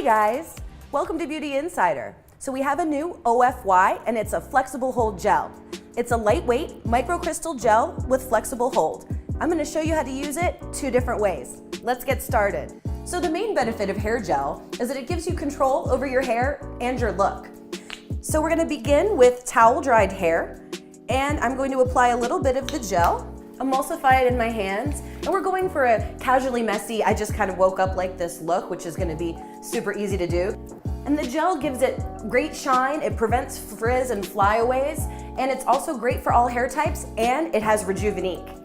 Hey guys, welcome to Beauty Insider. So we have a new OFY and it's a flexible hold gel. It's a lightweight microcrystal gel with flexible hold. I'm going to show you how to use it 2 different ways. Let's get started. So the main benefit of hair gel is that it gives you control over your hair and your look. So we're going to begin with towel dried hair, and I'm going to apply a little bit of the gel, emulsify it in my hands, and we're going for a casually messy, I just kind of woke up like this look, which is going to be super easy to do. And the gel gives it great shine, it prevents frizz and flyaways, and it's also great for all hair types, and it has Rejuvenique.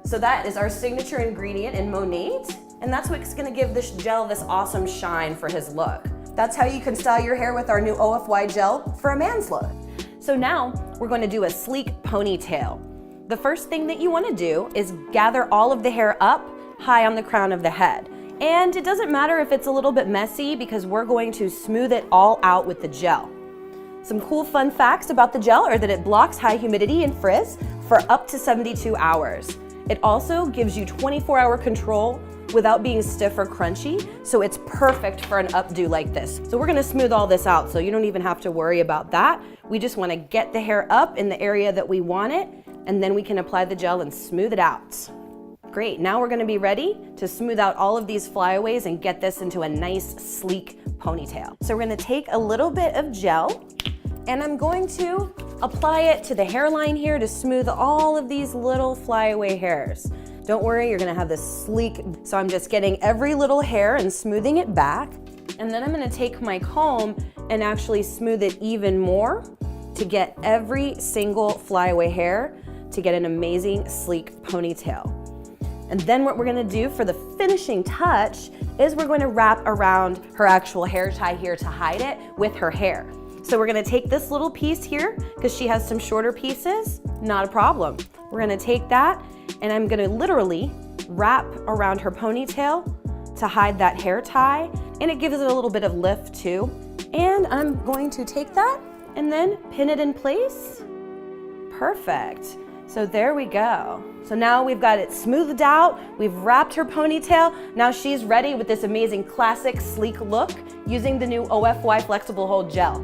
So that is our signature ingredient in Monat, and that's what's going to give this gel this awesome shine for his look. That's how you can style your hair with our new OFY gel for a man's look. So now we're going to do a sleek ponytail. The first thing that you want to do is gather all of the hair up high on the crown of the head. And it doesn't matter if it's a little bit messy because we're going to smooth it all out with the gel. Some cool fun facts about the gel are that it blocks high humidity and frizz for up to 72 hours. It also gives you 24-hour control without being stiff or crunchy, so it's perfect for an updo like this. So we're gonna smooth all this out, so you don't even have to worry about that. We just wanna get the hair up in the area that we want it, and then we can apply the gel and smooth it out. Great, now we're gonna be ready to smooth out all of these flyaways and get this into a nice, sleek ponytail. So we're gonna take a little bit of gel, and I'm going to apply it to the hairline here to smooth all of these little flyaway hairs. Don't worry, you're gonna have this sleek, so I'm just getting every little hair and smoothing it back. And then I'm gonna take my comb and actually smooth it even more to get every single flyaway hair to get an amazing, sleek ponytail. And then what we're gonna do for the finishing touch is we're going to wrap around her actual hair tie here to hide it with her hair. So we're gonna take this little piece here, because she has some shorter pieces, not a problem. We're gonna take that, and I'm gonna literally wrap around her ponytail to hide that hair tie, and it gives it a little bit of lift too. And I'm going to take that and then pin it in place. Perfect. So there we go. So now we've got it smoothed out, we've wrapped her ponytail, now she's ready with this amazing classic sleek look using the new OFY Flexible Hold Gel.